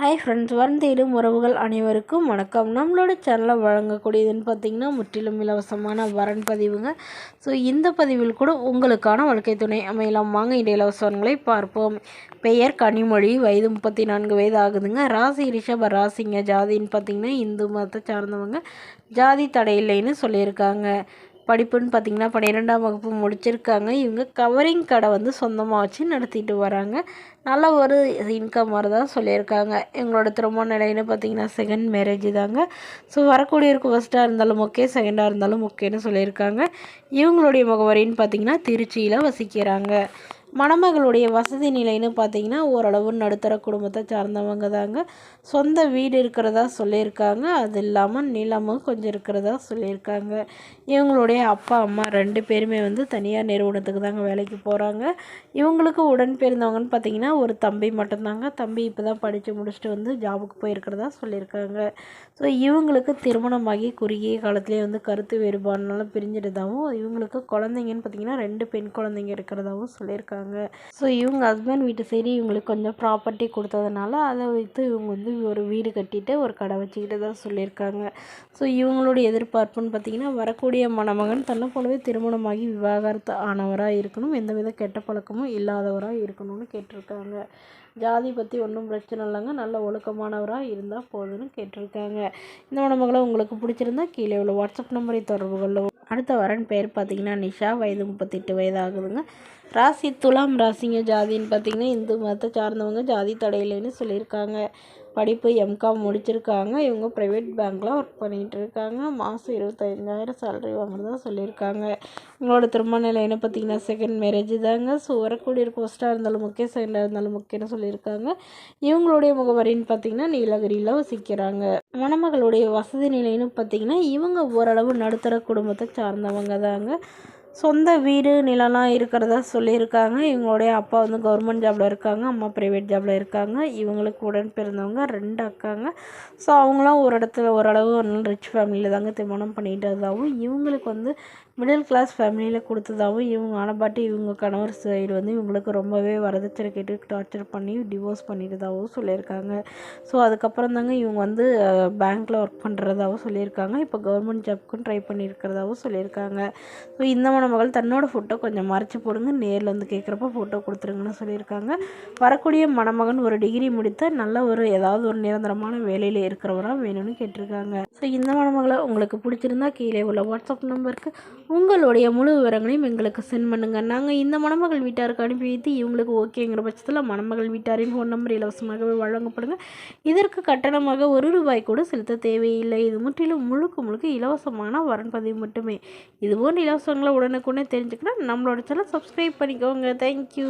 Hi friends, தேடும் உறவுகள் அனைவருக்கும் வணக்கம். நம்மளோட சேனலை வழங்கக்கூடியதுன்னு பார்த்திங்கன்னா முற்றிலும் இலவசமான வரன் பதிவுங்க. ஸோ இந்த பதிவில் கூட உங்களுக்கான வாழ்க்கை துணை அமையலாம். வாங்க இந்த இலவசங்களை பார்ப்போம். பெயர் கனிமொழி, வயது 34 வயது ஆகுதுங்க. ராசி ரிஷப ராசிங்க. ஜாதின்னு பார்த்திங்கன்னா இந்து மதத்தை சார்ந்தவங்க. ஜாதி தடையில்லைன்னு சொல்லியிருக்காங்க. படிப்புன்னு பார்த்திங்கன்னா 12ஆம் வகுப்பு முடிச்சிருக்காங்க. இவங்க கவரிங் கடை சொந்தமாக வச்சு நடத்திட்டு வராங்க. நல்ல ஒரு இன்கம் தான் சொல்லியிருக்காங்க. எங்களோட திருமண நிலைன்னு பார்த்திங்கன்னா செகண்ட் மேரேஜ் தாங்க. ஸோ வரக்கூடியவருக்கு ஃபஸ்ட்டாக இருந்தாலும் ஓகே, செகண்டாக இருந்தாலும் ஓகேன்னு சொல்லியிருக்காங்க. இவங்களுடைய முகவரின்னு பார்த்திங்கன்னா திருச்சியில் வசிக்கிறாங்க. மணமகளுடைய வசதி நிலைன்னு பார்த்திங்கன்னா ஓரளவு நடுத்தர குடும்பத்தை சார்ந்தவங்க தாங்க. சொந்த வீடு இருக்கிறதா சொல்லியிருக்காங்க. அது இல்லாமல் நிலமும் கொஞ்சம் இருக்கிறதா சொல்லியிருக்காங்க. இவங்களுடைய அப்பா அம்மா 2 பேருமே தனியார் நிறுவனத்துக்கு தாங்க வேலைக்கு போகிறாங்க. இவங்களுக்கு உடன் பிறந்தவங்கன்னு பார்த்திங்கன்னா ஒரு தம்பி மட்டும்தாங்க. தம்பி இப்போ தான் படித்து முடிச்சுட்டு ஜாபுக்கு போயிருக்கிறதா சொல்லியிருக்காங்க. ஸோ இவங்களுக்கு திருமணமாகி குறுகிய காலத்துலேயே கருத்து வேறுபாடுனால பிரிஞ்சிட்டதாகவும், இவங்களுக்கு குழந்தைங்கன்னு பார்த்திங்கன்னா 2 பெண் குழந்தைங்க இருக்கிறதாகவும் சொல்லியிருக்காங்க. ஸோ இவங்க ஹஸ்பண்ட் வீட்டு சைடு இவங்களுக்கு கொஞ்சம் ப்ராப்பர்ட்டி கொடுத்ததுனால அதை வைத்து இவங்க ஒரு வீடு கட்டிட்டு ஒரு கடை வச்சுக்கிட்டு தான் சொல்லியிருக்காங்க. ஸோ இவங்களுடைய எதிர்பார்ப்புன்னு பார்த்திங்கன்னா வரக்கூடிய மணமகன் தன்னை போலவே திருமணமாகி விவாகரத்து ஆனவராக இருக்கணும், எந்தவித கெட்ட பழக்கமும் இல்லாதவராக இருக்கணும்னு கேட்டிருக்காங்க. ஜாதி பற்றி ஒன்றும் பிரச்சனை இல்லைங்க, நல்ல ஒழுக்கமானவராக இருந்தால் போதுன்னு கேட்டிருக்காங்க. இந்த மணமகளை உங்களுக்கு பிடிச்சிருந்தா கீழே உள்ள வாட்ஸ்அப் நம்பரை தொடர்பு கொள்ளவும். அடுத்த வரன் பேர் பார்த்திங்கன்னா நிஷா, வயது 38 வயது ஆகுதுங்க. ராசி துலாம் ராசிங்க. ஜாதின்னு பார்த்திங்கன்னா இந்து மதத்தை சார்ந்தவங்க. ஜாதி தடையில்லைன்னு சொல்லியிருக்காங்க. படிப்பு எம்காம் முடிச்சிருக்காங்க. இவங்க ப்ரைவேட் பேங்க்கில் ஒர்க் பண்ணிகிட்டு இருக்காங்க. மாதம் 25,000 சேலரி வாங்குறதா சொல்லியிருக்காங்க. இவங்களோட திருமண நிலைன்னு பார்த்திங்கன்னா செகண்ட் மேரேஜ் தாங்க. ஸோ வரக்கூடிய ஃபஸ்ட்டாக இருந்தாலும் ஓகே, செகண்டாக இருந்தாலும் ஓகேன்னு சொல்லியிருக்காங்க. இவங்களுடைய முகவரின்னு பார்த்திங்கன்னா நீலகிரியில் வசிக்கிறாங்க. மணமகளுடைய வசதி நிலைன்னு பார்த்திங்கன்னா இவங்க ஓரளவு நடுத்தர குடும்பத்தை சார்ந்தவங்க தாங்க. சொந்த வீடு நிலம்லாம் இருக்கிறதா சொல்லியிருக்காங்க. இவங்களுடைய அப்பா கவர்மெண்ட் ஜாபில் இருக்காங்க, அம்மா ப்ரைவேட் ஜாபில் இருக்காங்க. இவங்களுக்கு உடன் பிறந்தவங்க 2 அக்காங்க. ஸோ அவங்களாம் ஒரு இடத்துல ஓரளவு ரிச் ஃபேமிலியில் தாங்க திருமணம் பண்ணிட்டதாகவும், இவங்களுக்கு மிடில் கிளாஸ் ஃபேமிலியில் கொடுத்ததாகவும், இவங்க ஆனபாட்டி இவங்க கணவர் சைடு இவங்களுக்கு ரொம்பவே வரதட்சணை கேட்டு டார்ச்சர் பண்ணி டிவோர்ஸ் பண்ணிட்டதாகவும் சொல்லியிருக்காங்க. ஸோ அதுக்கப்புறம் தாங்க இவங்க பேங்க்கில் ஒர்க் பண்ணுறதாகவும் சொல்லியிருக்காங்க. இப்போ கவர்மெண்ட் ஜாப்க்கும் ட்ரை பண்ணியிருக்கிறதாகவும் சொல்லியிருக்காங்க. ஸோ இந்த மணமகள் தன்னோட ஃபோட்டோ கொஞ்சம் மறைச்சி போடுங்க, நேரில் கேட்குறப்ப ஃபோட்டோ கொடுத்துருங்கன்னு சொல்லியிருக்காங்க. வரக்கூடிய மணமகன் ஒரு டிகிரி முடித்த நல்ல ஏதாவது ஒரு நிரந்தரமான வேலையில் இருக்கிறவராக வேணும்னு கேட்டிருக்காங்க. ஸோ இந்த மணமகளை உங்களுக்கு பிடிச்சிருந்தா கீழே உள்ள வாட்ஸ்அப் நம்பருக்கு உங்களுடைய முழு விவரங்களையும் எங்களுக்கு சென்ட் பண்ணுங்கள். நாங்கள் இந்த மணமகள் வீட்டாருக்கு அனுப்பி வைத்து இவங்களுக்கு ஓகேங்கிற பட்சத்தில் மணமகள் வீட்டாரின் ஃபோன் நம்பர் இலவசமாகவே வழங்கப்படுங்க. இதற்கு கட்டணமாக ₹1 கூட செலுத்த தேவையில்லை. இது முற்றிலும் முழுக்க இலவசமான வரன் பதிவு மட்டுமே. இதுபோன்ற இலவசங்களை உடனுக்குடனே தெரிஞ்சுக்கணும் நம்மளோட சேனல் சப்ஸ்கிரைப் பண்ணிக்கோங்க. தேங்க்யூ.